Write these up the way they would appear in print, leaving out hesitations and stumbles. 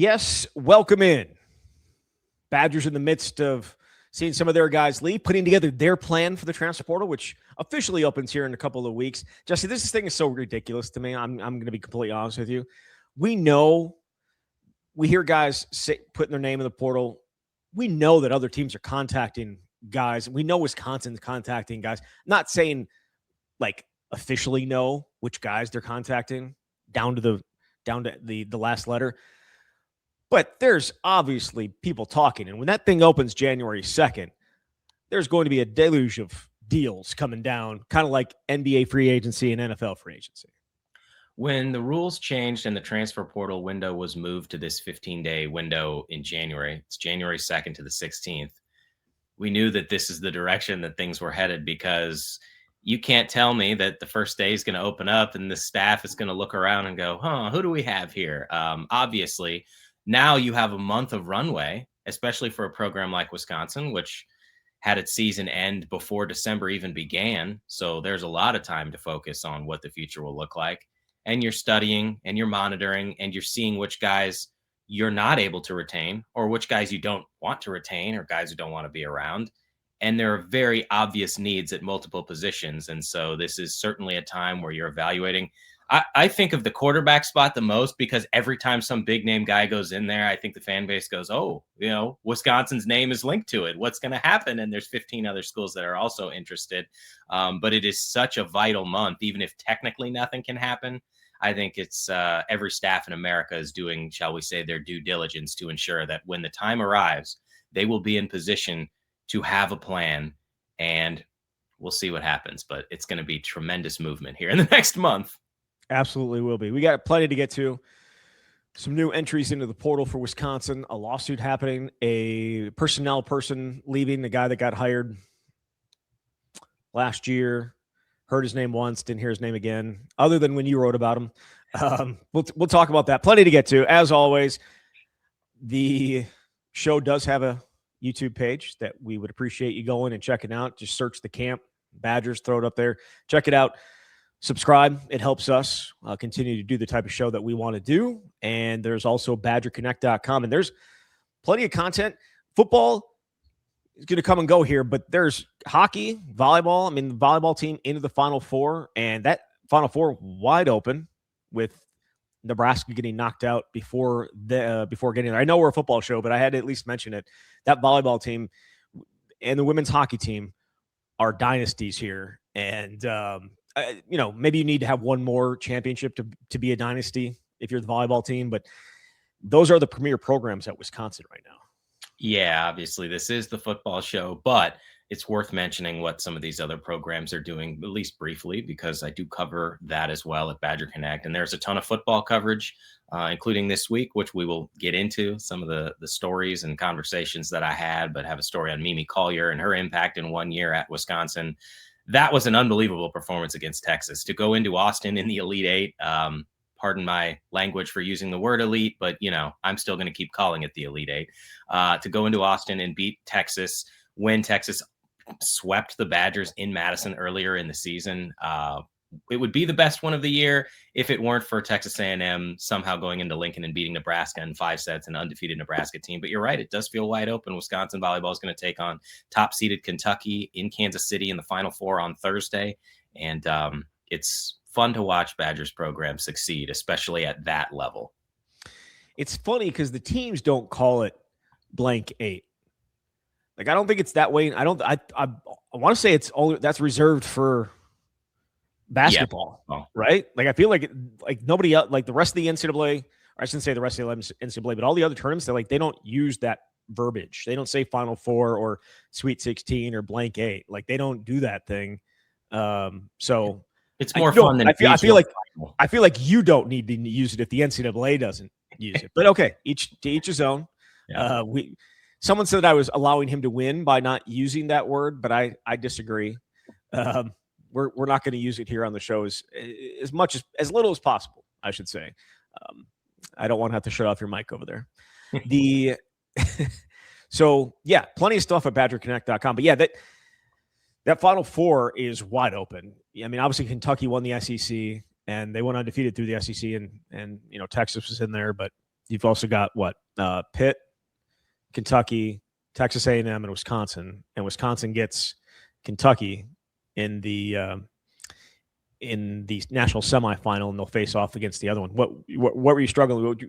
Yes, welcome in. Badgers in the midst of seeing some of their guys leave, putting together their plan for the transfer portal, which officially opens here in a couple of weeks. Jesse, this thing is so ridiculous to me. I'm going to be completely honest with you. We hear guys putting their name in the portal. We know that other teams are contacting guys. We know Wisconsin's contacting guys. Not saying like officially know which guys they're contacting down to the last letter. But there's obviously people talking. And when that thing opens January 2nd, there's going to be a deluge of deals coming down, kind of like NBA free agency and NFL free agency. When the rules changed and the transfer portal window was moved to this 15-day window in January, it's January 2nd to the 16th, we knew that this is the direction that things were headed, because you can't tell me that the first day is going to open up and the staff is going to look around and go, who do we have here? Obviously, now you have a month of runway, especially for a program like Wisconsin, which had its season end before December even began. So there's a lot of time to focus on what the future will look like. And you're studying and you're monitoring and you're seeing which guys you're not able to retain or which guys you don't want to retain or guys who don't want to be around. And there are very obvious needs at multiple positions. And so this is certainly a time where you're evaluating. I think of the quarterback spot the most, because every time some big name guy goes in there, I think the fan base goes, Wisconsin's name is linked to it. What's going to happen? And there's 15 other schools that are also interested. But it is such a vital month, even if technically nothing can happen. I think it's every staff in America is doing, shall we say, their due diligence to ensure that when the time arrives, they will be in position to have a plan, and we'll see what happens. But it's going to be tremendous movement here in the next month. Absolutely will be. We got plenty to get to. Some new entries into the portal for Wisconsin, a lawsuit happening, a personnel person leaving, the guy that got hired last year, heard his name once, didn't hear his name again, other than when you wrote about him. We'll talk about that. Plenty to get to. As always, the show does have a YouTube page that we would appreciate you going and checking out. Just search the Camp Badgers, throw it up there. Check it out. Subscribe. It helps us continue to do the type of show that we want to do. And there's also BadgerConnect.com. And there's plenty of content. Football is going to come and go here, but there's hockey, volleyball. I mean, the volleyball team into the Final Four. And that Final Four wide open with Nebraska getting knocked out before getting there. I know we're a football show, but I had to at least mention it. That volleyball team and the women's hockey team are dynasties here. And, maybe you need to have one more championship to be a dynasty if you're the volleyball team, but those are the premier programs at Wisconsin right now. Yeah, obviously this is the football show, but it's worth mentioning what some of these other programs are doing, at least briefly, because I do cover that as well at Badger Connect. And there's a ton of football coverage, including this week, which we will get into some of the stories and conversations that I had, but have a story on Mimi Collier and her impact in 1 year at Wisconsin. That was an unbelievable performance against Texas. To go into Austin in the Elite Eight, pardon my language for using the word elite, but, I'm still going to keep calling it the Elite Eight. To go into Austin and beat Texas when Texas swept the Badgers in Madison earlier in the season. It would be the best one of the year if it weren't for Texas A&M somehow going into Lincoln and beating Nebraska in 5 sets, an undefeated Nebraska team. But you're right, it does feel wide open. Wisconsin volleyball is going to take on top-seeded Kentucky in Kansas City in the Final Four on Thursday. And it's fun to watch Badgers programs succeed, especially at that level. It's funny because the teams don't call it blank 8. Like, I don't think it's that way. I want to say that's reserved for basketball, right? Like, I feel like nobody else, like the rest of the NCAA, or I shouldn't say the rest of the NCAA, but all the other tournaments, they don't use that verbiage. They don't say Final Four or Sweet 16 or blank 8. Like, they don't do that thing. So it's more fun than I feel like you don't need to use it if the NCAA doesn't use it. But okay, each his own. Yeah. Someone said I was allowing him to win by not using that word, but I disagree. We're not going to use it here on the show as little as possible, I should say. I don't want to have to shut off your mic over there. So yeah, plenty of stuff at BadgerConnect.com. But yeah, that Final Four is wide open. I mean, obviously Kentucky won the SEC and they went undefeated through the SEC, and Texas was in there, but You've also got what? Pitt, Kentucky, Texas A&M, and Wisconsin. And Wisconsin gets Kentucky in the national semifinal, and they'll face off against the other one. What were you struggling with?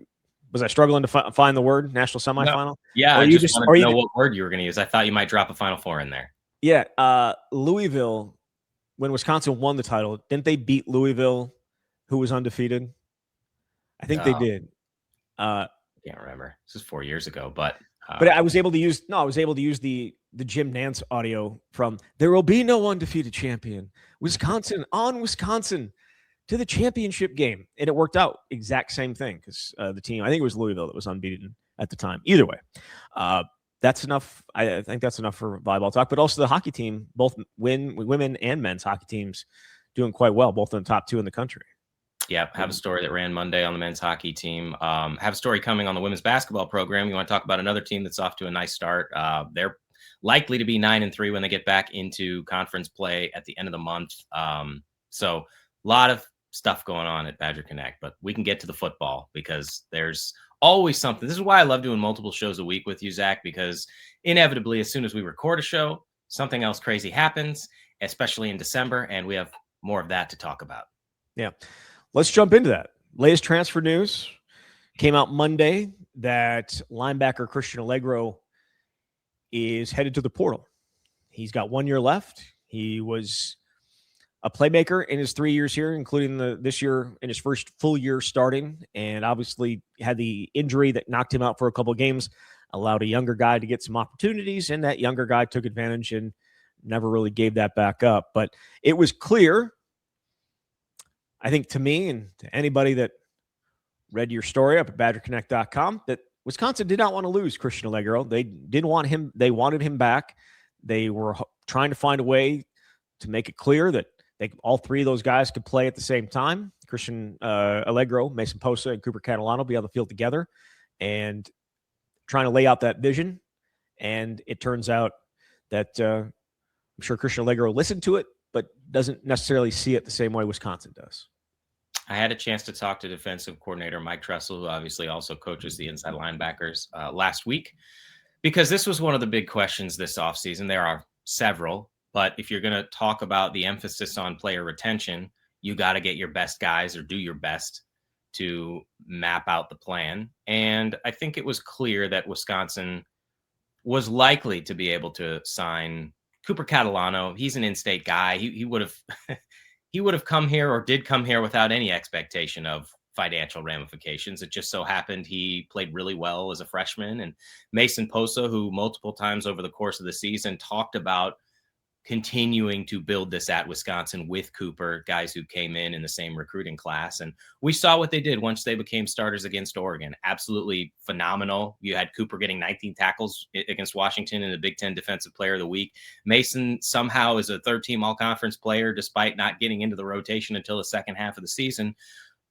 Was I struggling to find the word national semifinal? No. Yeah, or I you just wanted to know what word you were going to use. I thought you might drop a Final Four in there. Yeah, Louisville, when Wisconsin won the title, didn't they beat Louisville, who was undefeated? I think they did. I can't remember. This is 4 years ago, but I was able to use the Jim Nance audio from "There Will Be No Undefeated Champion, Wisconsin on Wisconsin to the championship game," and it worked out exact same thing because the team, I think it was Louisville, that was unbeaten at the time. Either way, that's enough. I think that's enough for volleyball talk. But also the hockey team, both women and men's hockey teams, doing quite well, both in the top 2 in the country. Yeah, have a story that ran Monday on the men's hockey team. Have a story coming on the women's basketball program. You want to talk about another team that's off to a nice start. They're likely to be 9-3 when they get back into conference play at the end of the month. So a lot of stuff going on at Badger Connect, but we can get to the football because there's always something. This is why I love doing multiple shows a week with you, Zach, because inevitably, as soon as we record a show, something else crazy happens, especially in December, and we have more of that to talk about. Yeah. Let's jump into that. Latest transfer news came out Monday that linebacker Christian Alliegro is headed to the portal. He's got 1 year left. He was a playmaker in his 3 years here, including this year in his first full year starting, and obviously had the injury that knocked him out for a couple of games, allowed a younger guy to get some opportunities, and that younger guy took advantage and never really gave that back up. But it was clear, I think, to me and to anybody that read your story up at BadgerConnect.com, that Wisconsin did not want to lose Christian Alliegro. They didn't want him. They wanted him back. They were trying to find a way to make it clear that all 3 of those guys could play at the same time. Christian Alliegro, Mason Posa, and Cooper Catalano be on the field together and trying to lay out that vision. And it turns out that I'm sure Christian Alliegro listened to it, but doesn't necessarily see it the same way Wisconsin does. I had a chance to talk to defensive coordinator Mike Tressel, who obviously also coaches the inside linebackers, last week, because this was one of the big questions this offseason. There are several, but if you're going to talk about the emphasis on player retention, you got to get your best guys or do your best to map out the plan. And I think it was clear that Wisconsin was likely to be able to sign Cooper Catalano. He's an in-state guy. He would have he would have come here, or did come here, without any expectation of financial ramifications. It just so happened he played really well as a freshman. And Mason Posa, who multiple times over the course of the season talked about continuing to build this at Wisconsin with Cooper, guys who came in the same recruiting class. And we saw what they did once they became starters against Oregon. Absolutely phenomenal. You had Cooper getting 19 tackles against Washington in the Big Ten Defensive Player of the Week. Mason somehow is a third-team all-conference player despite not getting into the rotation until the second half of the season.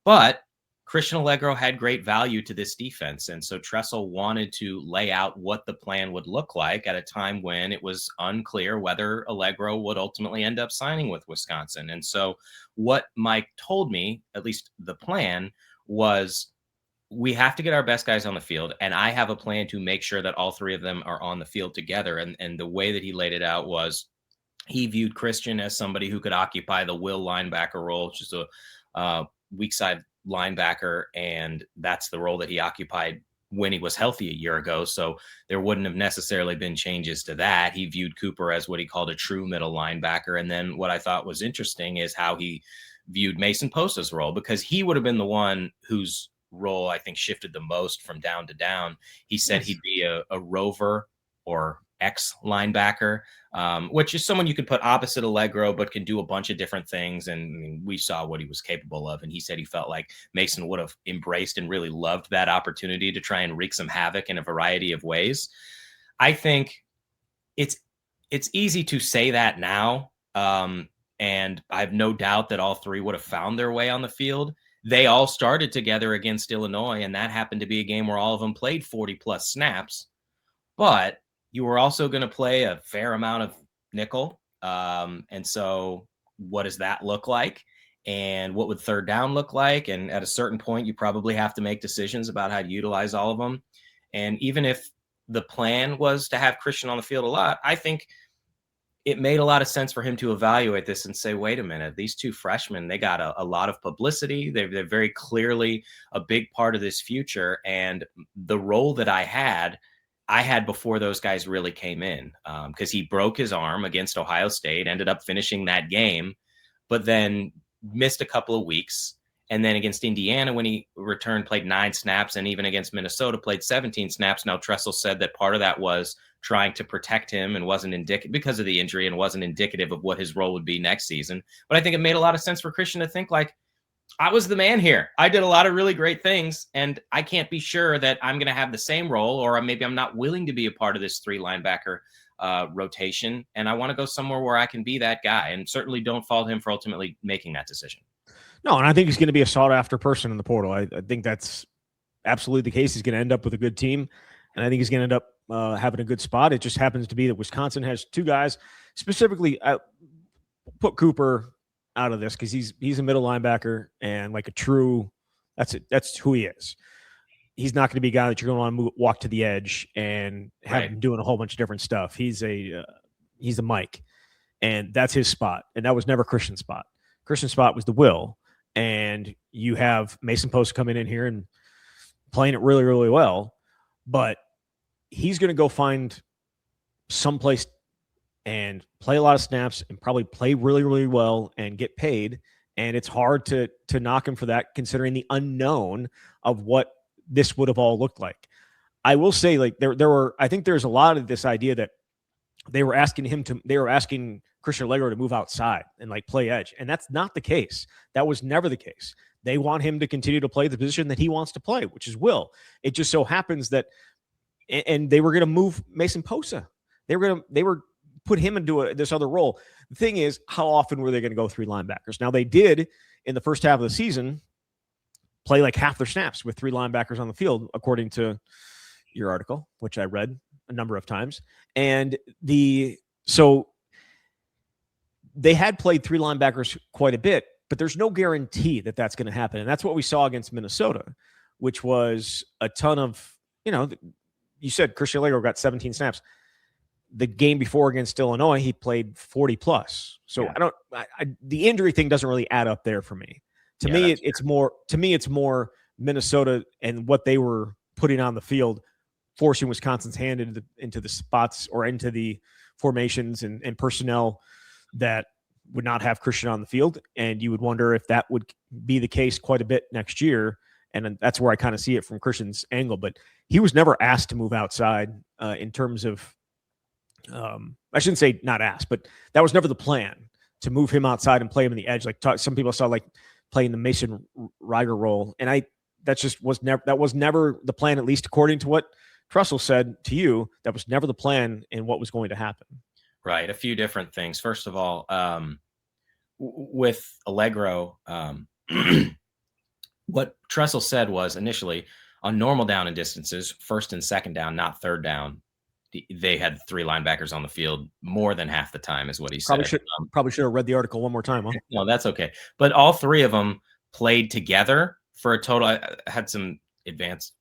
But Christian Alliegro had great value to this defense. And so Tressel wanted to lay out what the plan would look like at a time when it was unclear whether Alliegro would ultimately end up signing with Wisconsin. And so what Mike told me, at least the plan, was we have to get our best guys on the field. And I have a plan to make sure that all 3 of them are on the field together. And the way that he laid it out was he viewed Christian as somebody who could occupy the will linebacker role, which is a weak side linebacker, and that's the role that he occupied when he was healthy a year ago. So there wouldn't have necessarily been changes to that. He viewed Cooper as what he called a true middle linebacker. And then what I thought was interesting is how he viewed Mason Posa's role, because he would have been the one whose role I think shifted the most from down to down. He said he'd be a rover or X linebacker, which is someone you could put opposite Alliegro, but can do a bunch of different things. And we saw what he was capable of. And he said he felt like Mason would have embraced and really loved that opportunity to try and wreak some havoc in a variety of ways. I think it's easy to say that now. And I have no doubt that all 3 would have found their way on the field. They all started together against Illinois, and that happened to be a game where all of them played 40 plus snaps. But you were also going to play a fair amount of nickel. And so what does that look like? and what would third down look like. And at a certain point, you probably have to make decisions about how to utilize all of them. And even if the plan was to have Christian on the field a lot, I think it made a lot of sense for him to evaluate this and say, wait a minute, these two freshmen, they got a lot of publicity. They're very clearly a big part of this future. And the role that I had before those guys really came in, because he broke his arm against Ohio State, ended up finishing that game, but then missed a couple of weeks. And then against Indiana, when he returned, played 9 snaps, and even against Minnesota, played 17 snaps. Now, Tressel said that part of that was trying to protect him and wasn't indicative because of the injury and wasn't indicative of what his role would be next season. But I think it made a lot of sense for Christian to think like, I was the man here. I did a lot of really great things, and I can't be sure that I'm going to have the same role, or maybe I'm not willing to be a part of this 3 linebacker rotation. And I want to go somewhere where I can be that guy, and certainly don't fault him for ultimately making that decision. No, and I think he's going to be a sought-after person in the portal. I think that's absolutely the case. He's going to end up with a good team, and I think he's going to end up having a good spot. It just happens to be that Wisconsin has 2 guys. Specifically, put Cooper out of this because he's a middle linebacker and like a true – that's who he is. He's not going to be a guy that you're going to want to walk to the edge and have him doing a whole bunch of different stuff. He's a Mike, and that's his spot, and that was never Christian's spot. Christian's spot was the will. And you have Mason Post coming in here and playing it really, really well, but he's going to go find someplace and play a lot of snaps and probably play really, really well and get paid. And it's hard to knock him for that, considering the unknown of what this would have all looked like. I will say, like I think there's a lot of this idea that they were asking Christian Alliegro to move outside and like play edge. And that's not the case. That was never the case. They want him to continue to play the position that he wants to play, which is will. It just so happens that, and they were going to move Mason Posa. They were put him into this other role. The thing is, how often were they going to go 3 linebackers? Now they did in the first half of the season play like half their snaps with 3 linebackers on the field, according to your article, which I read a number of times. And so they had played 3 linebackers quite a bit, but there's no guarantee that that's going to happen. And that's what we saw against Minnesota, which was a ton of, you said Christian Alliegro got 17 snaps. The game before against Illinois, he played 40 plus. So yeah. The injury thing doesn't really add up there for me. To me, it's more Minnesota and what they were putting on the field, forcing Wisconsin's hand into the spots or into the formations and personnel that would not have Christian on the field. And you would wonder if that would be the case quite a bit next year. And that's where I kind of see it from Christian's angle. But he was never asked to move outside in terms of, I shouldn't say not asked, but that was never the plan to move him outside and play him in the edge. Like some people saw like playing the Mason Reiger role. And that was never the plan, at least according to what Tressel said to you. That was never the plan and what was going to happen. Right. A few different things. First of all, with Alliegro, what Tressel said was initially on normal down and distances, first and second down, not third down, they had 3 linebackers on the field more than half the time is what he said. Probably should have read the article one more time. Huh? No, that's okay. But all 3 of them played together for a total. I had some advanced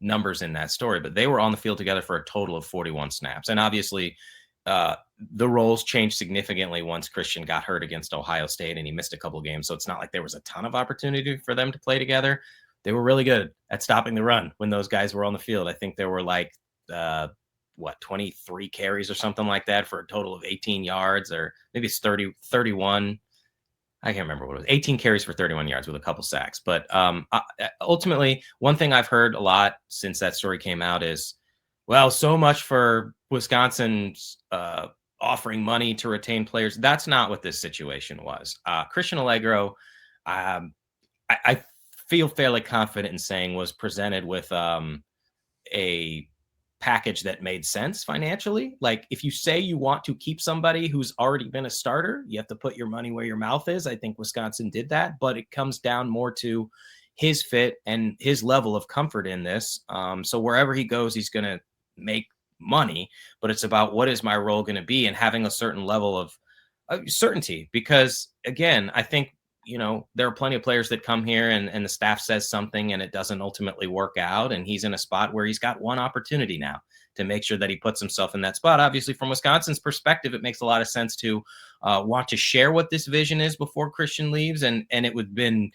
numbers in that story, but they were on the field together for a total of 41 snaps. And obviously, the roles changed significantly once Christian got hurt against Ohio State and he missed a couple of games. So it's not like there was a ton of opportunity for them to play together. They were really good at stopping the run when those guys were on the field. I think there were like, 23 carries or something like that for a total of 18 yards, or maybe it's 31. I can't remember what it was. 18 carries for 31 yards with a couple sacks. But ultimately, one thing I've heard a lot since that story came out is, well, so much for Wisconsin's offering money to retain players. That's not what this situation was. Christian Alliegro, I feel fairly confident in saying, was presented with a package that made sense financially. Like, if you say you want to keep somebody who's already been a starter, you have to put your money where your mouth is. I think Wisconsin did that, but it comes down more to his fit and his level of comfort in this. So wherever he goes, he's going to make money, but it's about what is my role going to be and having a certain level of certainty. Because again, I think there are plenty of players that come here and the staff says something and it doesn't ultimately work out. And he's in a spot where he's got one opportunity now to make sure that he puts himself in that spot. Obviously, from Wisconsin's perspective, it makes a lot of sense to want to share what this vision is before Christian leaves. And it would have been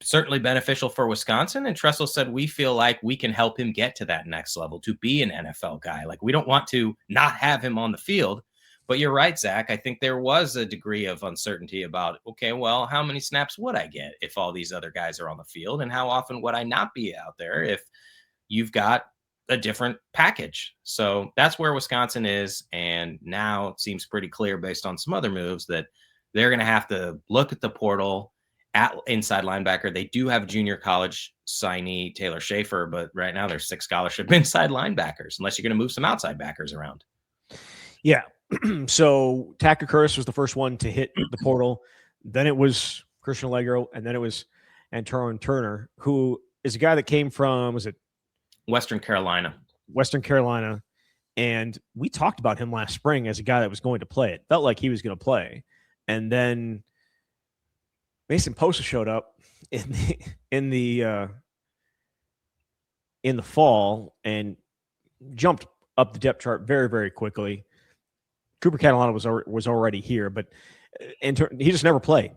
certainly beneficial for Wisconsin. And Tressel said, we feel like we can help him get to that next level, to be an NFL guy. Like, we don't want to not have him on the field. But you're right, Zach. I think there was a degree of uncertainty about, okay, well, how many snaps would I get if all these other guys are on the field? And how often would I not be out there if you've got a different package? So that's where Wisconsin is. And now it seems pretty clear based on some other moves that they're going to have to look at the portal at inside linebacker. They do have junior college signee Taylor Schaefer, but right now there's 6 scholarship inside linebackers, unless you're going to move some outside backers around. Yeah. So Tacker Curtis was the first one to hit the portal. Then it was Christian Alliegro, and then it was Antoine Turner, who is a guy that came from, was it Western Carolina? Western Carolina. And we talked about him last spring as a guy that was going to play. It felt like he was going to play. And then Mason Posa showed up in the fall and jumped up the depth chart very, very quickly. Cooper Catalano was already here, but he just never played,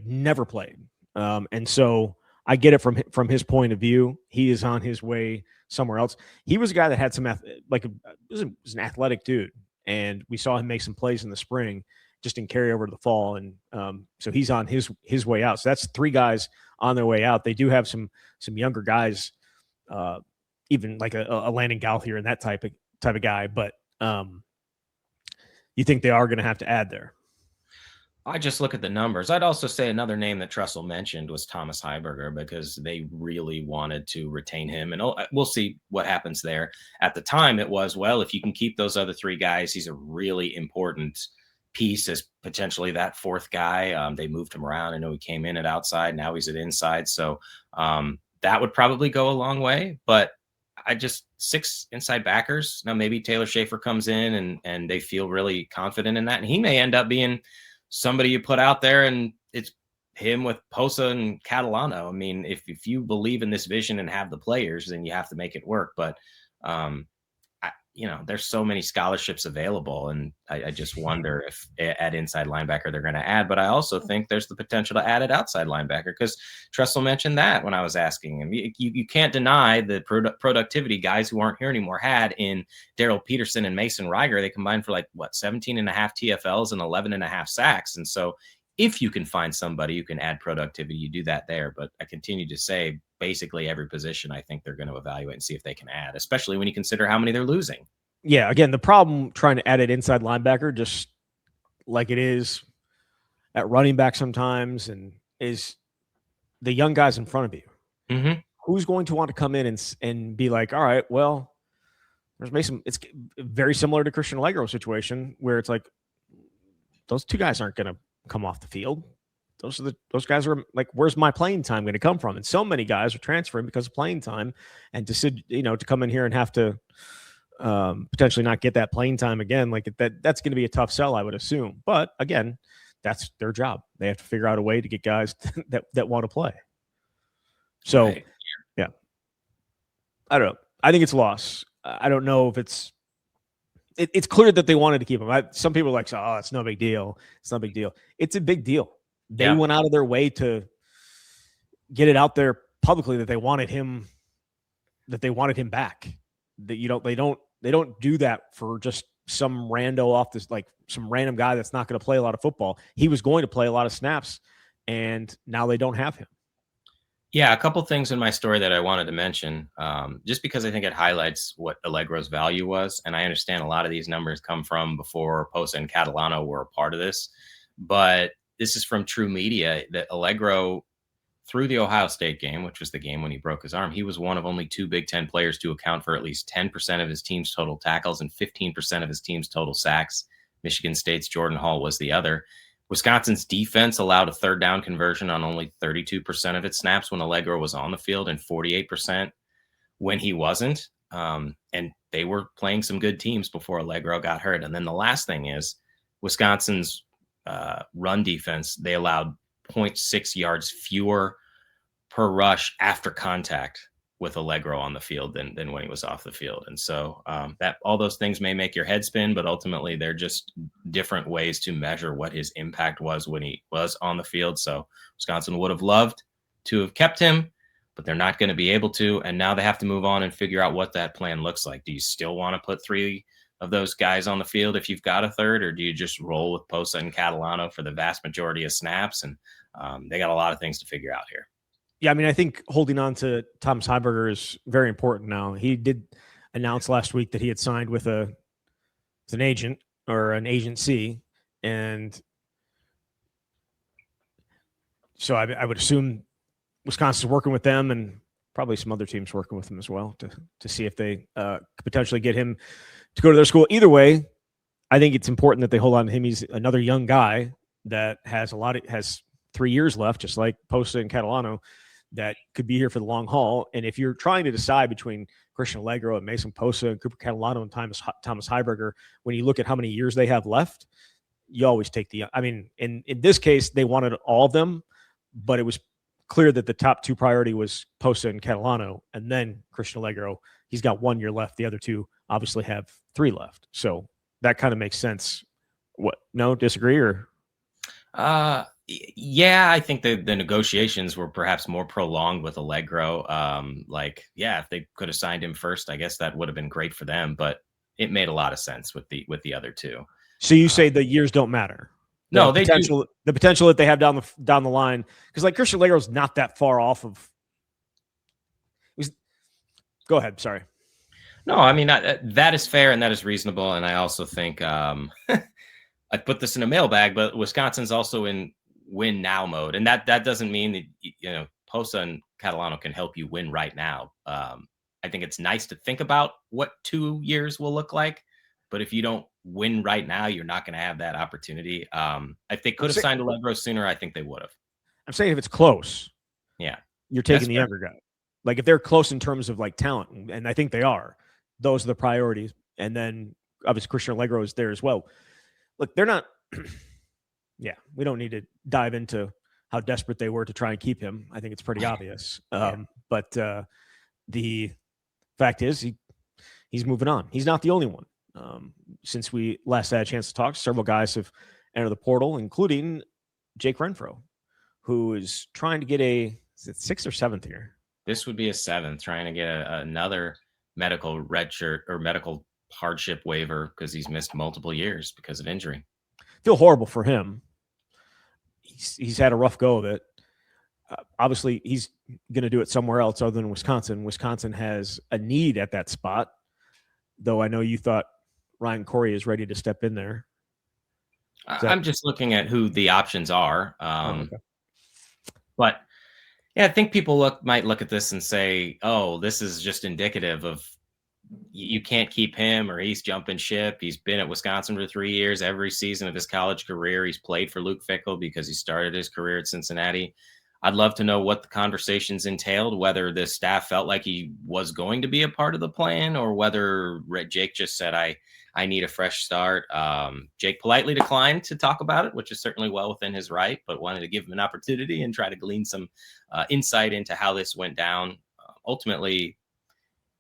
never played. And so I get it from his point of view. He is on his way somewhere else. He was a guy that had some was an athletic dude, and we saw him make some plays in the spring, just in carry over to the fall, and so he's on his way out. So that's 3 guys on their way out. They do have some younger guys, even like a Landon Gauthier and that type of guy, but. You think they are going to have to add there? I just look at the numbers. I'd also say another name that Tressel mentioned was Thomas Heiberger, because they really wanted to retain him. And we'll see what happens there. At the time, it was, well, if you can keep those other 3 guys, he's a really important piece as potentially that 4th guy. They moved him around. I know he came in at outside. Now he's at inside. So that would probably go a long way. But 6 inside backers. Now maybe Taylor Schaefer comes in and they feel really confident in that. And he may end up being somebody you put out there, and it's him with Posa and Catalano. I mean, if you believe in this vision and have the players, then you have to make it work. But there's so many scholarships available, and I just wonder if at inside linebacker they're going to add. But I also think there's the potential to add at outside linebacker, because Tressel mentioned that when I was asking him. You can't deny the productivity guys who aren't here anymore had in Daryl Peterson and Mason Reiger. They combined for 17 and a half TFLs and 11 and a half sacks. And so if you can find somebody who can add productivity, you do that there. But I continue to say basically every position I think they're going to evaluate and see if they can add, especially when you consider how many they're losing. Yeah, again, the problem trying to add an inside linebacker, just like it is at running back sometimes, and is the young guys in front of you. Mm-hmm. Who's going to want to come in and be like, all right, well, there's Mason. It's very similar to Christian Alliegro situation, where it's like those 2 guys aren't going to come off the field. Those guys are like, where's my playing time going to come from? And so many guys are transferring because of playing time, and to come in here and have to potentially not get that playing time again, that's going to be a tough sell, I would assume. But again, that's their job. They have to figure out a way to get guys that want to play. So, right. Yeah, I don't know. I think it's a loss. I don't know if it's clear that they wanted to keep him. Some people are like, oh, it's no big deal. It's no big deal. It's a big deal. They went out of their way to get it out there publicly that they wanted him back. That they don't do that for just some rando off this, some random guy that's not going to play a lot of football. He was going to play a lot of snaps, and now they don't have him. Yeah, a couple things in my story that I wanted to mention, just because I think it highlights what Alligro's value was. And I understand a lot of these numbers come from before Posa and Catalano were a part of this. But this is from True Media, that Alliegro, through the Ohio State game, which was the game when he broke his arm, he was one of only 2 Big Ten players to account for at least 10% of his team's total tackles and 15% of his team's total sacks. Michigan State's Jordan Hall was the other. Wisconsin's defense allowed a 3rd down conversion on only 32% of its snaps when Alliegro was on the field, and 48% when he wasn't. And they were playing some good teams before Alliegro got hurt. And then the last thing is Wisconsin's run defense. They allowed 0.6 yards fewer per rush after contact with Alliegro on the field than when he was off the field. And so that all those things may make your head spin, but ultimately they're just different ways to measure what his impact was when he was on the field. So Wisconsin would have loved to have kept him, but they're not going to be able to. And now they have to move on and figure out what that plan looks like. Do you still want to put 3 of those guys on the field if you've got a third, or do you just roll with Posa and Catalano for the vast majority of snaps? And they got a lot of things to figure out here. Yeah, I mean, I think holding on to Thomas Heiberger is very important now. He did announce last week that he had signed with an agent or an agency, and so I would assume Wisconsin's working with them, and probably some other teams working with him as well to see if they could potentially get him to go to their school. Either way, I think it's important that they hold on to him. He's another young guy that has has 3 years left, just like Posa and Catalano, that could be here for the long haul. And if you're trying to decide between Christian Alliegro and Mason Posa and Cooper Catalano and Thomas Heiberger, when you look at how many years they have left, you always take in this case, they wanted all of them, but it was clear that the top 2 priority was Posa and Catalano, and then Christian Alliegro. He's got 1 year left. The other 2 obviously have 3 left. So that kind of makes sense. What? No, disagree or? Yeah, I think the negotiations were perhaps more prolonged with Alliegro. If they could have signed him first, I guess that would have been great for them, but it made a lot of sense with the other 2. So you say the years don't matter? No, they do. The potential that they have down the line, because like Christian Alliegro is not that far off of. Go ahead. Sorry. No, I mean that is fair and that is reasonable, and I also think I put this in a mailbag, but Wisconsin's also in win now mode, and that doesn't mean that Posa and Catalano can help you win right now. I think it's nice to think about what 2 years will look like, but if you don't win right now, you're not going to have that opportunity. If they could have signed Alliegro sooner, I think they would have. I'm saying if it's close, yeah, you're taking the younger guy. Like if they're close in terms of like talent, and I think they are, those are the priorities. And then obviously Christian Alliegro is there as well. Look, they're not. Yeah, we don't need to dive into how desperate they were to try and keep him. I think it's pretty obvious. But the fact is, he's moving on. He's not the only one. Since we last had a chance to talk, several guys have entered the portal, including Jake Renfro, who is trying to get is it 6th or 7th here? This would be a 7th, trying to get another medical red shirt or medical hardship waiver because he's missed multiple years because of injury. Feel horrible for him. He's had a rough go of it. Obviously, he's going to do it somewhere else other than Wisconsin. Wisconsin has a need at that spot, though I know you thought Ryan Corey is ready to step in there. I'm just looking at who the options are. Okay. But yeah, I think people might look at this and say, oh, this is just indicative of you can't keep him or he's jumping ship. He's been at Wisconsin for 3 years. Every season of his college career, he's played for Luke Fickell because he started his career at Cincinnati. I'd love to know what the conversations entailed, whether the staff felt like he was going to be a part of the plan or whether Jake just said, I need a fresh start. Jake politely declined to talk about it, which is certainly well within his right, but wanted to give him an opportunity and try to glean some insight into how this went down. Ultimately,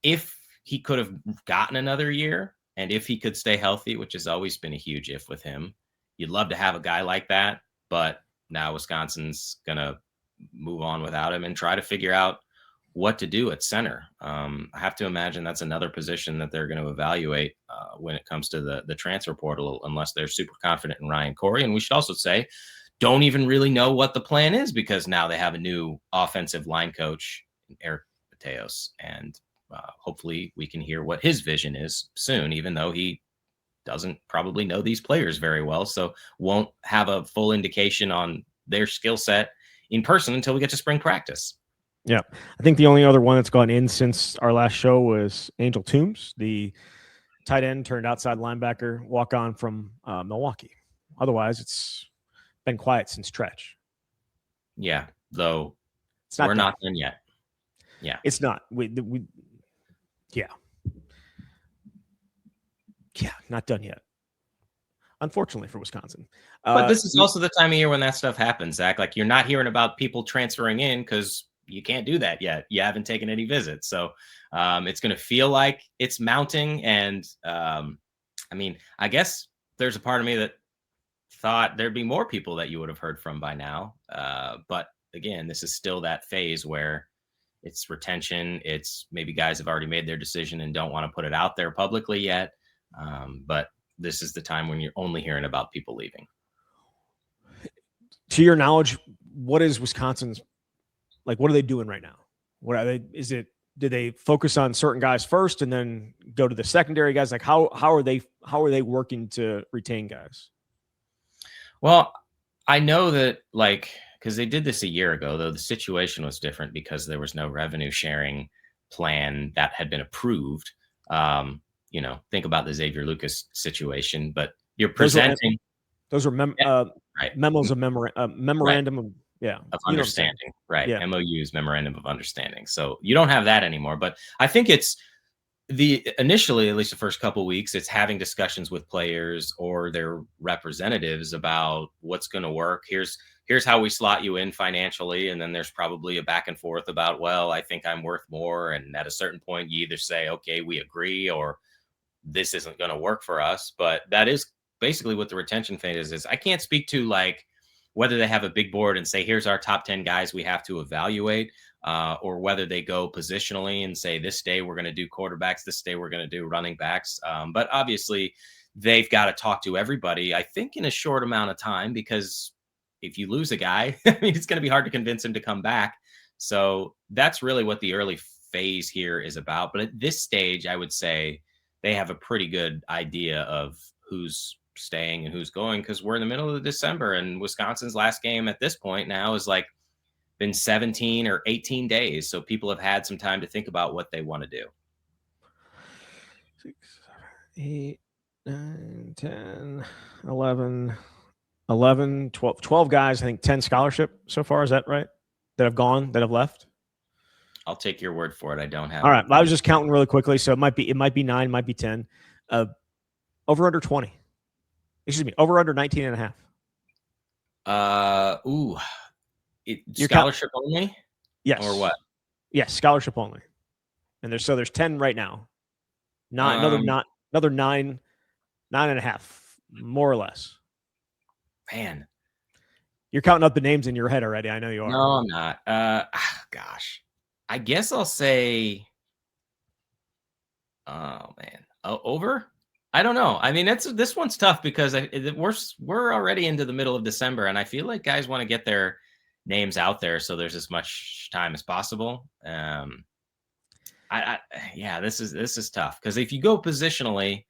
if he could have gotten another year and if he could stay healthy, which has always been a huge if with him, you'd love to have a guy like that. But now Wisconsin's going to move on without him and try to figure out what to do at center. I have to imagine that's another position that they're going to evaluate when it comes to the transfer portal, unless they're super confident in Ryan Corey. And we should also say, don't even really know what the plan is because now they have a new offensive line coach, Eric Mateos, and hopefully we can hear what his vision is soon, even though he doesn't probably know these players very well. So won't have a full indication on their skill set in person until we get to spring practice. Yeah. I think the only other one that's gone in since our last show was Angel Toombs, the tight end turned outside linebacker, walk on from Milwaukee. Otherwise, it's been quiet since Tretch. Yeah, though we're not done yet. Yeah. It's not. Yeah, not done yet. unfortunately for Wisconsin. But this is also the time of year when that stuff happens, Zach. Like, you're not hearing about people transferring in because you can't do that yet. You haven't taken any visits. So it's going to feel like it's mounting. And I mean, I guess there's a part of me that thought there'd be more people that you would have heard from by now. But again, this is still that phase where it's retention. It's maybe guys have already made their decision and don't want to put it out there publicly yet. But this is the time when you're only hearing about people leaving. To your knowledge, what is Wisconsin's, like, what are they doing right now? What are they, do they focus on certain guys first and then go to the secondary guys? Like, how are they working to retain guys? Well, I know that, like, because they did this a year ago, though the situation was different because there was no revenue sharing plan that had been approved. Think about the Xavier Lucas situation, but you're presenting. Those are right. memos of memorandum right. of understanding, right? Yeah. MOUs, memorandum of understanding. So you don't have that anymore. But I think it's initially, at least the first couple of weeks, it's having discussions with players or their representatives about what's going to work. Here's how we slot you in financially. And then there's probably a back and forth about, well, I think I'm worth more. And at a certain point, you either say, okay, we agree, or this isn't going to work for us. But that is basically what the retention phase is. I can't speak to, like, whether they have a big board and say, here's our top 10 guys we have to evaluate, or whether they go positionally and say, this day we're going to do quarterbacks, this day we're going to do running backs. But obviously they've got to talk to everybody, I think, in a short amount of time, because if you lose a guy, I mean, it's going to be hard to convince him to come back. So that's really what the early phase here is about. But at this stage, I would say they have a pretty good idea of who's staying and who's going, because we're in the middle of December, and Wisconsin's last game at this point now is like been 17 or 18 days. So people have had some time to think about what they want to do. 6, 7, 8, 9, 10, 11, 12 guys, I think 10 scholarship so far. Is that right? That have gone, that have left? I'll take your word for it. I don't have. All right. I was just counting really quickly. So it might be 9, might be 10, over under 20. Excuse me, over under 19 and a half. Scholarship only? Yes. Or what? Yes, scholarship only. And there's 10 right now. Another 9 and a half, more or less. Man. You're counting up the names in your head already. I know you are. No, I'm not. Gosh. I guess I'll say, oh man. Over? I don't know. I mean, this one's tough because we're already into the middle of December, and I feel like guys want to get their names out there so there's as much time as possible. This is tough, because if you go positionally,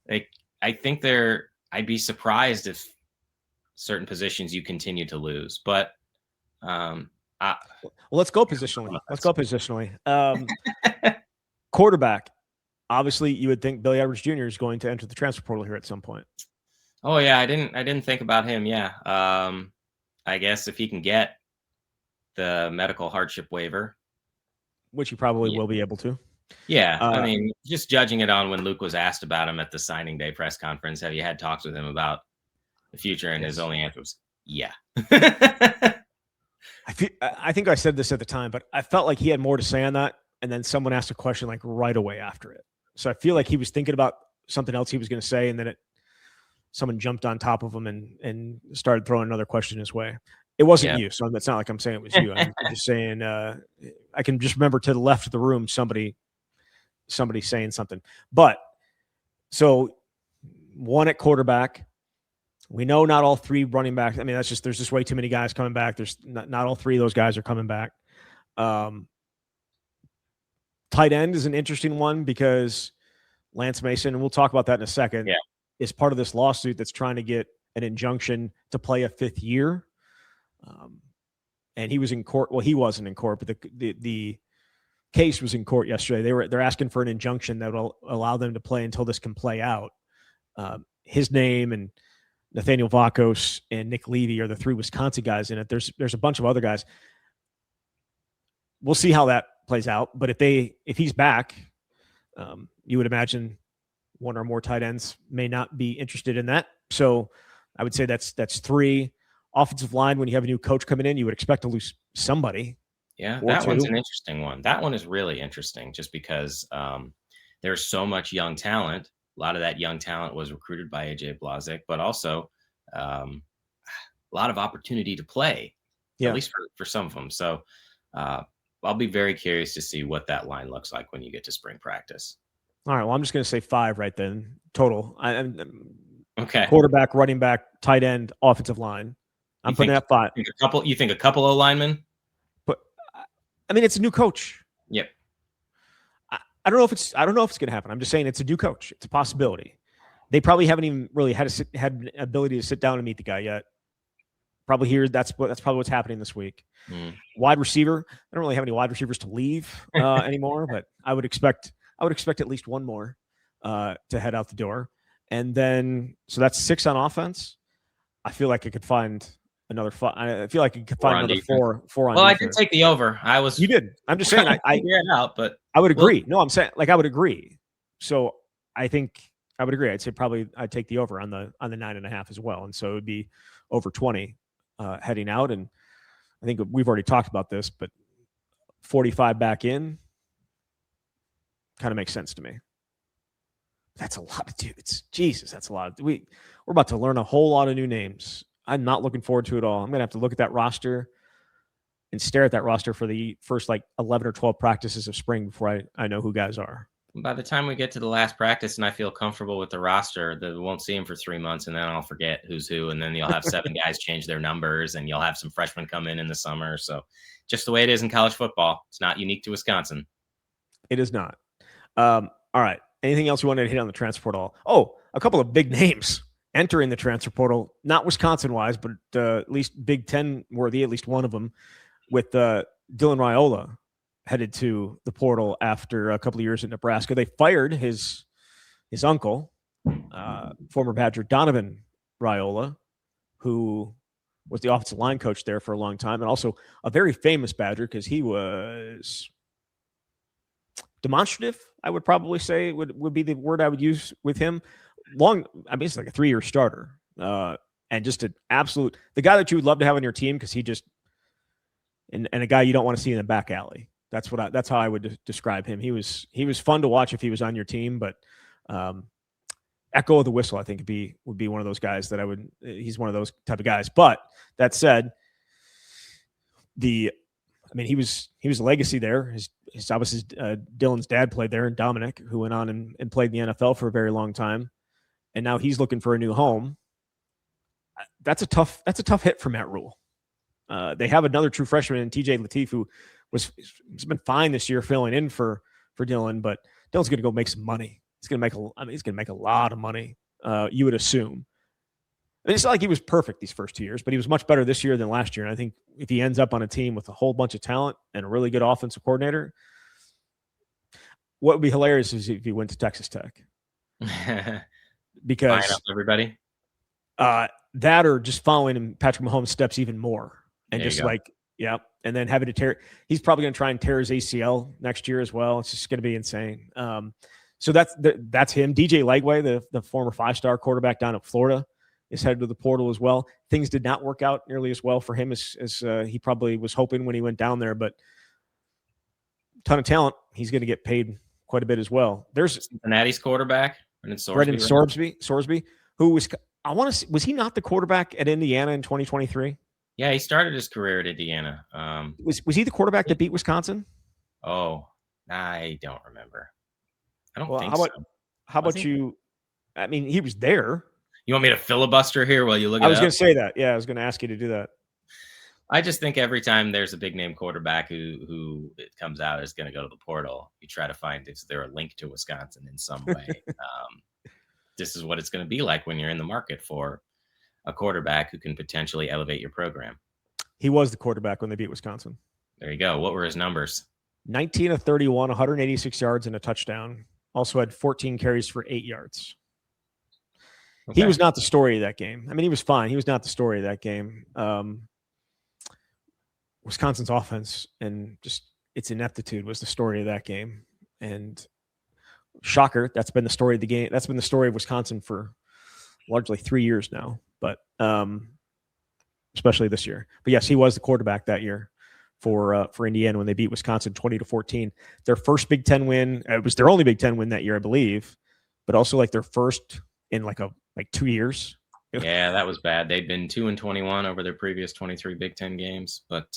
like, I think I'd be surprised if certain positions you continue to lose. But well, let's go positionally. Quarterback. Obviously, you would think Billy Edwards Jr. is going to enter the transfer portal here at some point. Oh yeah, I didn't think about him. Yeah, I guess if he can get the medical hardship waiver, which he probably will be able to. Yeah, I mean, just judging it on when Luke was asked about him at the signing day press conference, have you had talks with him about the future? And his only answer was, yeah. I think I said this at the time, but I felt like he had more to say on that. And then someone asked a question like right away after it. So I feel like he was thinking about something else he was going to say, and then someone jumped on top of him and started throwing another question his way. It wasn't you, so it's not like I'm saying it was you. I'm just saying I can just remember to the left of the room somebody saying something. But so one at quarterback. We know not all 3 running backs. I mean, there's just way too many guys coming back. There's not all 3 of those guys are coming back. Tight end is an interesting one because Lance Mason, and we'll talk about that in a second, is part of this lawsuit that's trying to get an injunction to play a 5th year. And he was in court. Well, he wasn't in court, but the case was in court yesterday. They're asking for an injunction that will allow them to play until this can play out. His name and Nathaniel Vakos and Nick Levy are the 3 Wisconsin guys in it. There's a bunch of other guys. We'll see how that plays out. But if he's back, you would imagine One or more tight ends may not be interested in that. So I would say that's 3. Offensive line, when you have a new coach coming in, you would expect to lose somebody. Yeah, or that one's 2. an interesting one. That one is really interesting just because there's so much young talent. A lot of that young talent was recruited by AJ Blazik, but also a lot of opportunity to play, at least for some of them. So I'll be very curious to see what that line looks like when you get to spring practice. All right. Well, I'm just going to say 5 right then total. Okay. Quarterback, running back, tight end, offensive line. I'm putting that 5. You think a couple of linemen? But I mean, it's a new coach. Yep. I don't know if it's going to happen. I'm just saying it's a new coach. It's a possibility. They probably haven't even really had an ability to sit down and meet the guy yet. Probably here. That's probably what's happening this week. Wide receiver. I don't really have any wide receivers to leave anymore, but I would expect at least one more to head out the door. And then, so that's 6 on offense. I feel like I could find another 5. I feel like I could find another 4 on Well, defense. I did take the over. You did. I'm just saying I figure it out, but I would agree. No, I'm saying I would agree. So I think I would agree. I'd say probably I'd take the over on the 9.5 as well. And so it would be over 20 heading out. And I think we've already talked about this, but 45 back in kind of makes sense to me. That's a lot of dudes. Jesus, that's a lot. We're about to learn a whole lot of new names. I'm not looking forward to it all. I'm going to have to look at that roster and stare at that roster for the first 11 or 12 practices of spring before I know who guys are. By the time we get to the last practice and I feel comfortable with the roster, we won't see him for 3 months, and then I'll forget who's who, and then you'll have 7 guys change their numbers, and you'll have some freshmen come in the summer. So just the way it is in college football. It's not unique to Wisconsin. It is not. All right. Anything else you wanted to hit on the transfer portal? Oh, a couple of big names entering the transfer portal, not Wisconsin-wise, but at least Big Ten worthy, at least one of them, with Dylan Raiola headed to the portal after a couple of years at Nebraska. They fired his uncle, former Badger Donovan Raiola, who was the offensive line coach there for a long time, and also a very famous Badger because he was demonstrative, I would probably say would be the word I would use with him. It's like a 3-year starter, and just an absolute, the guy that you would love to have on your team because he just, and a guy you don't want to see in the back alley. That's how I would describe him. He was fun to watch if he was on your team, but echo of the whistle, I think would be one of those guys that he's one of those type of guys. But that said, he was a legacy there. His obviously Dylan's dad played there, and Dominic, who went on and played in the NFL for a very long time, and now he's looking for a new home. That's a tough hit for Matt Rule. They have another true freshman in TJ Lateef, who has been fine this year filling in for Dylan, but Dylan's going to go make some money. He's going to make a lot of money. You would assume. It's not like he was perfect these first 2 years, but he was much better this year than last year. And I think if he ends up on a team with a whole bunch of talent and a really good offensive coordinator, what would be hilarious is if he went to Texas Tech. Because everybody, that or just following him, Patrick Mahomes steps even more, and just and then having to tear. He's probably going to try and tear his ACL next year as well. It's just going to be insane. So that's him. DJ Legway, the former 5-star quarterback down at Florida, is headed to the portal as well. Things did not work out nearly as well for him as he probably was hoping when he went down there, but ton of talent. He's going to get paid quite a bit as well. There's Cincinnati's quarterback, Brendan Sorsby, who was he not the quarterback at Indiana in 2023? Yeah, he started his career at Indiana. Was he the quarterback that beat Wisconsin? Oh, I don't remember. I don't think so. How about you? I mean, he was there. You want me to filibuster here while you look at it? I was going to say that. Yeah, I was going to ask you to do that. I just think every time there's a big name quarterback who it comes out is going to go to the portal, you try to find, is there a link to Wisconsin in some way? This is what it's going to be like when you're in the market for a quarterback who can potentially elevate your program. He was the quarterback when they beat Wisconsin. There you go. What were his numbers? 19 of 31, 186 yards and a touchdown. Also had 14 carries for 8 yards. Okay. He was not the story of that game. I mean, he was fine. He was not the story of that game. Wisconsin's offense and just its ineptitude was the story of that game. And shocker. That's been the story of the game. That's been the story of Wisconsin for largely 3 years now, but especially this year. But yes, he was the quarterback that year for Indiana when they beat Wisconsin 20-14. Their first Big Ten win. It was their only Big Ten win that year, I believe, but also like their first in like 2 years. Yeah, that was bad. They'd been 2-21 over their previous 23 Big Ten games, but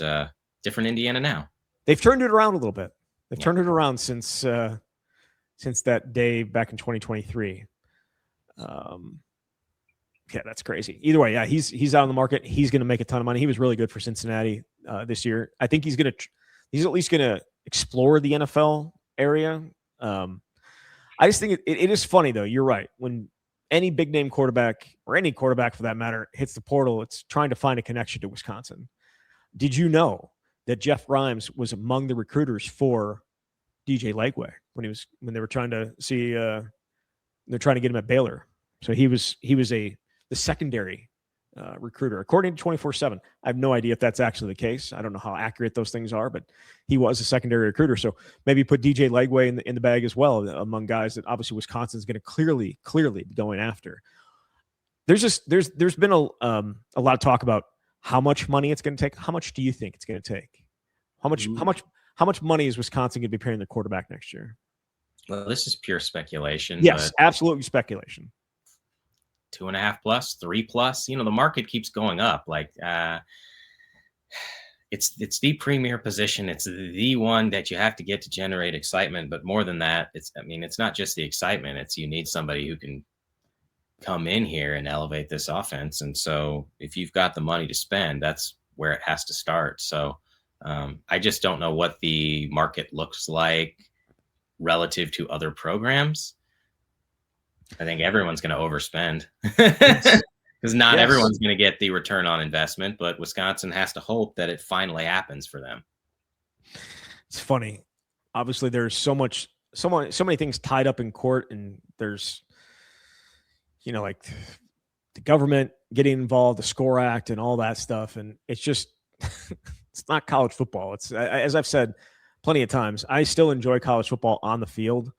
different Indiana now. They've turned it around a little bit. They've turned it around since that day back in 2023. Yeah, that's crazy. Either way, yeah, he's out on the market. He's going to make a ton of money. He was really good for Cincinnati this year. I think he's at least going to explore the NFL area. I just think it is funny though. You're right. When any big name quarterback or any quarterback for that matter hits the portal, it's trying to find a connection to Wisconsin. Did you know that Jeff Rhymes was among the recruiters for DJ Legway when they were trying to see they're trying to get him at Baylor? So he was the secondary recruiter, according to 24/7. I have no idea if that's actually the case. I don't know how accurate those things are, but he was a secondary recruiter. So maybe put DJ Legway in the bag as well among guys that obviously Wisconsin's going to clearly be going after. There's been a lot of talk about how much money it's going to take. How much do you think it's going to take? How much money is Wisconsin going to be paying their quarterback next year? Well, this is pure speculation. Yes, absolutely speculation. 2.5 plus, 3 plus. The market keeps going up. Like it's the premier position. It's the one that you have to get to generate excitement. But more than that, it's not just the excitement. It's you need somebody who can come in here and elevate this offense. And so if you've got the money to spend, that's where it has to start. So I just don't know what the market looks like relative to other programs. I think everyone's going to overspend because not everyone's going to get the return on investment, but Wisconsin has to hope that it finally happens for them. It's funny. Obviously, there's so many things tied up in court, and there's, like the government getting involved, the SCORE Act and all that stuff. And it's just, it's not college football. It's, as I've said plenty of times, I still enjoy college football on the field.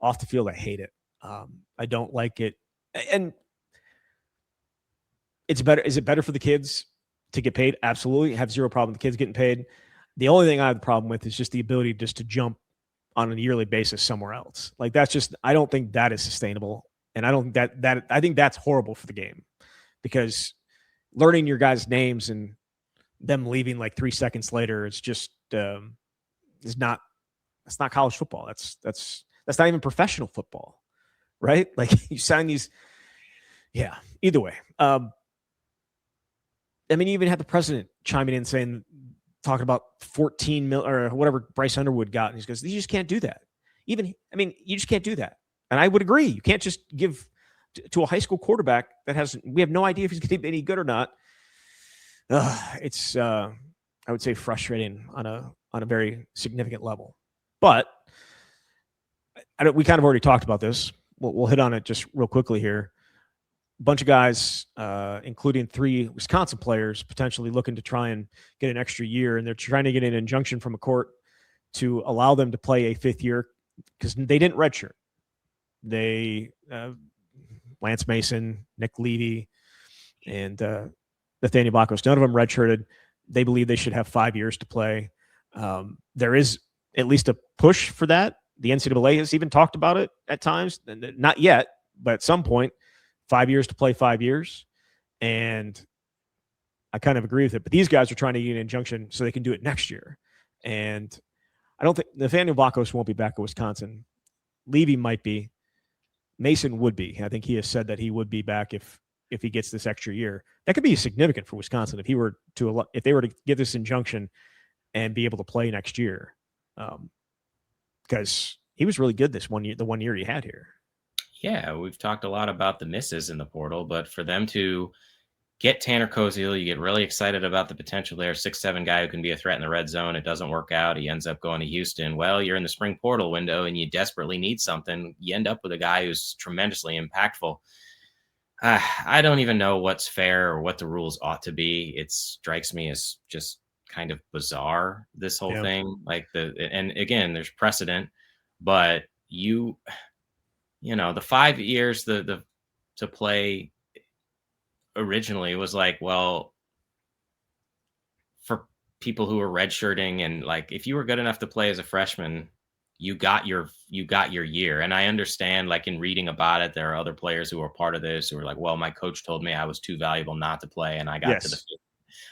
Off the field, I hate it. I don't like it. And it's better. Is it better for the kids to get paid? Absolutely. I have zero problem with the kids getting paid. The only thing I have a problem with is just the ability just to jump on a yearly basis somewhere else. Like that's just, I don't think that is sustainable. And I don't think I think that's horrible for the game, because learning your guys' names and them leaving like 3 seconds later, it's just, that's not college football. That's not even professional football. Right? Like you sign these. Yeah. Either way. You even had the president chiming in talking about 14 mil or whatever Bryce Underwood got. And he goes, you just can't do that. You just can't do that. And I would agree. You can't just give to a high school quarterback we have no idea if he's going to be any good or not. It's, I would say, frustrating on a very significant level. But we kind of already talked about this. We'll hit on it just real quickly here. A bunch of guys, including 3 Wisconsin players, potentially looking to try and get an extra year, and they're trying to get an injunction from a court to allow them to play a 5th year because they didn't redshirt. They, Lance Mason, Nick Levy, and Nathaniel Bakos, none of them redshirted. They believe they should have 5 years to play. There is at least a push for that. The NCAA has even talked about it at times. Not yet, but at some point, 5 years to play 5 years. And I kind of agree with it. But these guys are trying to get an injunction so they can do it next year. And I don't think Nathaniel Bakos won't be back at Wisconsin. Levy might be. Mason would be. I think he has said that he would be back if he gets this extra year. That could be significant for Wisconsin if they were to get this injunction and be able to play next year. Because he was really good the 1 year he had here. Yeah, we've talked a lot about the misses in the portal, but for them to get Tanner Koziel, you get really excited about the potential there. 6'7" guy who can be a threat in the red zone. It doesn't work out. He ends up going to Houston. Well, you're in the spring portal window and you desperately need something. You end up with a guy who's tremendously impactful. I don't even know what's fair or what the rules ought to be. It strikes me as just kind of bizarre, this whole thing. And again, there's precedent, but the 5 years to play originally was like, well, for people who were redshirting, and like if you were good enough to play as a freshman, you got your year. And I understand, like in reading about it, there are other players who are part of this who are like, well, my coach told me I was too valuable not to play, and Yes.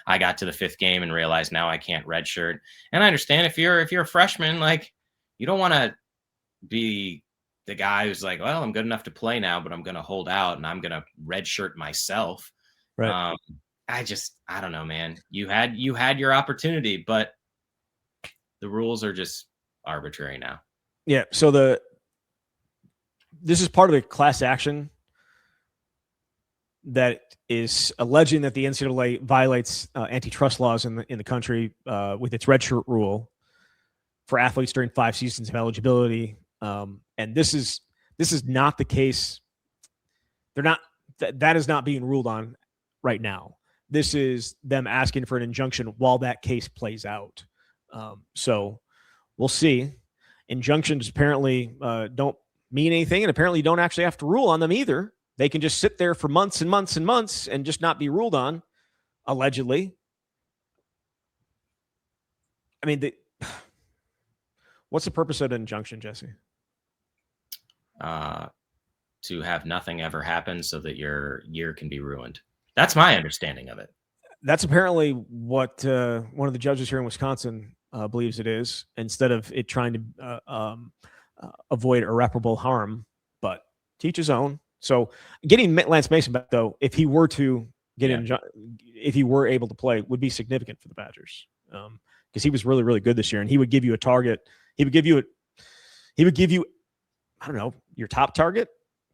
I got to the fifth game and realized now I can't redshirt. And I understand if you're a freshman, like you don't want to be the guy who's like, well, I'm good enough to play now, but I'm going to hold out and I'm going to redshirt myself. Right. Um, I don't know, man. You had your opportunity, but the rules are just arbitrary now. Yeah. So this is part of a class action that is alleging that the NCAA violates antitrust laws in the country with its redshirt rule for athletes during 5 seasons of eligibility. And this is not the case. They're not. That is not being ruled on right now. This is them asking for an injunction while that case plays out. So we'll see. Injunctions apparently don't mean anything, and apparently you don't actually have to rule on them either. They can just sit there for months and months and months and just not be ruled on, allegedly. I mean, what's the purpose of an injunction, Jesse? To have nothing ever happen so that your year can be ruined. That's my understanding of it. That's apparently what one of the judges here in Wisconsin believes it is, instead of it trying to avoid irreparable harm, but teach his own. So getting Lance Mason back, though, if he were to get if he were able to play, would be significant for the Badgers, because he was really, really good this year, and he would give you a target. He would give you I don't know, your top target,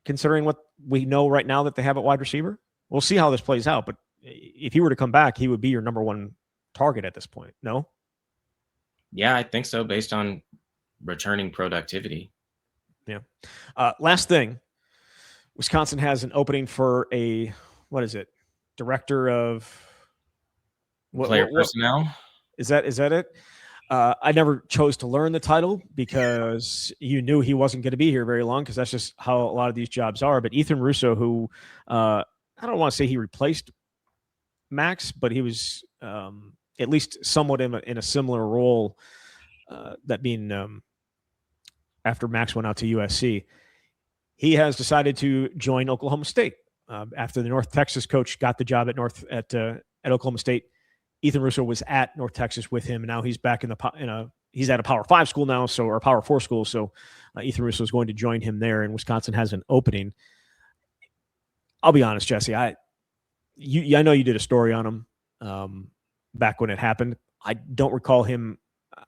considering what we know right now that they have at wide receiver. We'll see how this plays out, but if he were to come back, he would be your number one target at this point. No? Yeah, I think so, based on returning productivity. Yeah. Last thing, Wisconsin has an opening for director of player personnel. Is that it? I never chose to learn the title because you knew he wasn't going to be here very long, because that's just how a lot of these jobs are. But Ethan Russo, who I don't want to say he replaced Max, but he was at least somewhat in a similar role, that being after Max went out to USC. He has decided to join Oklahoma State after the North Texas coach got the job at Oklahoma State. Ethan Russo was at North Texas with him, and now he's back he's at a Power 5 school now, or Power 4 school. So Ethan Russo is going to join him there, and Wisconsin has an opening. I'll be honest, Jesse, I know you did a story on him back when it happened. I don't recall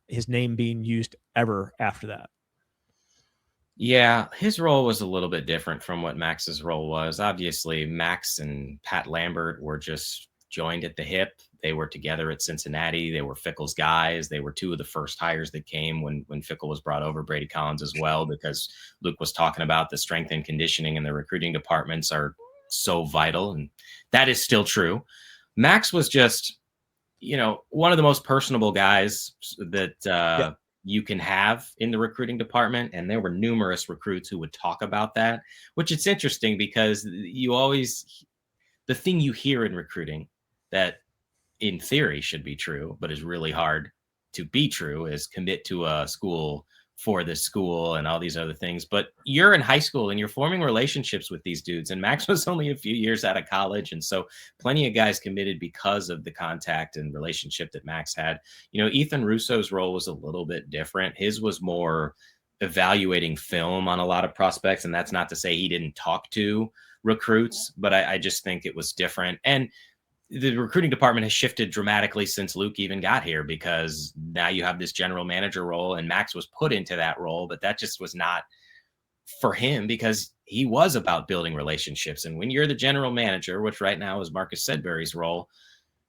his name being used ever after that. Yeah, his role was a little bit different from what Max's role was. Obviously, Max and Pat Lambert were just joined at the hip. They were together at Cincinnati. They were Fickle's guys. They were two of the first hires that came when Fickle was brought over, Brady Collins as well, because Luke was talking about the strength and conditioning and the recruiting departments are so vital. And that is still true. Max was just, one of the most personable guys that you can have in the recruiting department. And there were numerous recruits who would talk about that, which it's interesting because the thing you hear in recruiting that in theory should be true, but is really hard to be true, is commit to a school for this school and all these other things. But you're in high school and you're forming relationships with these dudes. And Max was only a few years out of college. And so plenty of guys committed because of the contact and relationship that Max had. Ethan Russo's role was a little bit different. His was more evaluating film on a lot of prospects. And that's not to say he didn't talk to recruits, but I just think it was different. And the recruiting department has shifted dramatically since Luke even got here, because now you have this general manager role, and Max was put into that role, but that just was not for him because he was about building relationships. And when you're the general manager, which right now is Marcus Sedbury's role,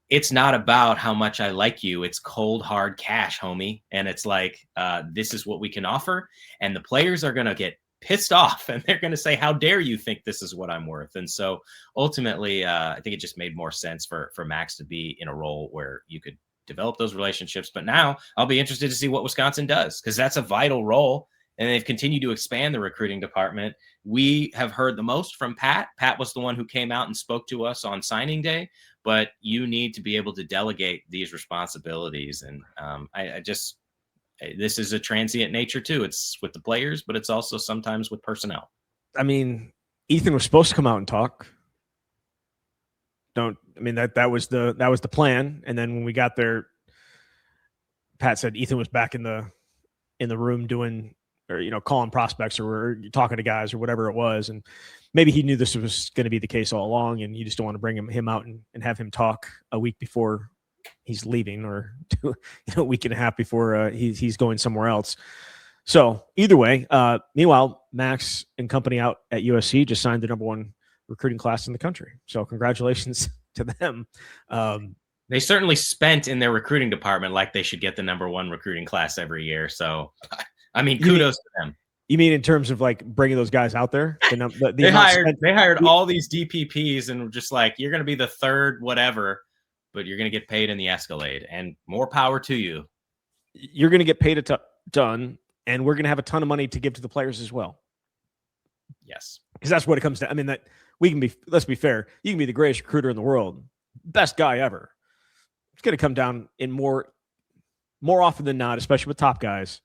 it's not about how much I like you. It's cold, hard cash, homie. And it's like, this is what we can offer. And the players are going to get pissed off and they're going to say, how dare you think this is what I'm worth? And so ultimately, I think it just made more sense for Max to be in a role where you could develop those relationships. But now I'll be interested to see what Wisconsin does, because that's a vital role. and they've continued to expand the recruiting department. We have heard the most from Pat. Pat was the one who came out and spoke to us on signing day, but you need to be able to delegate these responsibilities. And this is a transient nature too. It's with the players, but it's also sometimes with personnel. I mean, Ethan was supposed to come out and talk. That was the plan. And then when we got there, Pat said Ethan was back in the room doing, or, calling prospects or talking to guys or whatever it was. And maybe he knew this was going to be the case all along, and you just don't want to bring him out and have him talk a week before he's leaving, or a week and a half before he's going somewhere else. So either way, meanwhile, Max and company out at USC just signed the #1 recruiting class in the country. So congratulations to them. They certainly spent in their recruiting department like they should get the #1 recruiting class every year. So, I mean, kudos to them. You mean in terms of like bringing those guys out there? They hired all these DPPs and were just like, you're going to be the third whatever, but you're going to get paid in the Escalade, and more power to you. You're going to get paid a ton, and we're going to have a ton of money to give to the players as well. Yes. Because that's what it comes to. I mean, that we can be, let's be fair, you can be the greatest recruiter in the world, best guy ever. It's going to come down in more often than not, especially with top guys,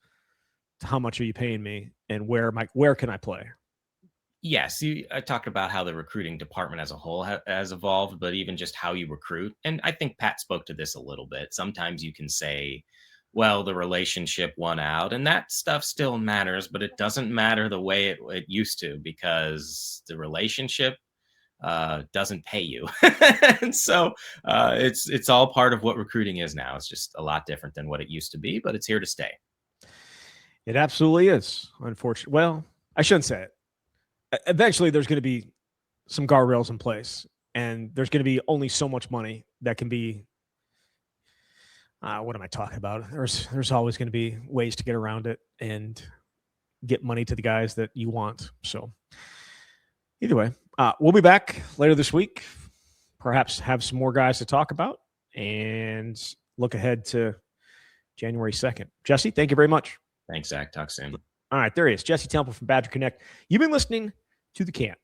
to how much are you paying me and where can I play? Yes, I talked about how the recruiting department as a whole has evolved, but even just how you recruit. And I think Pat spoke to this a little bit. Sometimes you can say, well, the relationship won out, and that stuff still matters, but it doesn't matter the way it used to, because the relationship doesn't pay you. And so it's all part of what recruiting is now. It's just a lot different than what it used to be, but it's here to stay. It absolutely is, unfortunately. Well, I shouldn't say it. Eventually, there's going to be some guardrails in place, and there's going to be only so much money that can be. What am I talking about? There's always going to be ways to get around it and get money to the guys that you want. So either way, we'll be back later this week. Perhaps have some more guys to talk about and look ahead to January 2nd. Jesse, thank you very much. Thanks, Zach. Talk soon. All right, there he is, Jesse Temple from Badger Connect. You've been listening to The Camp.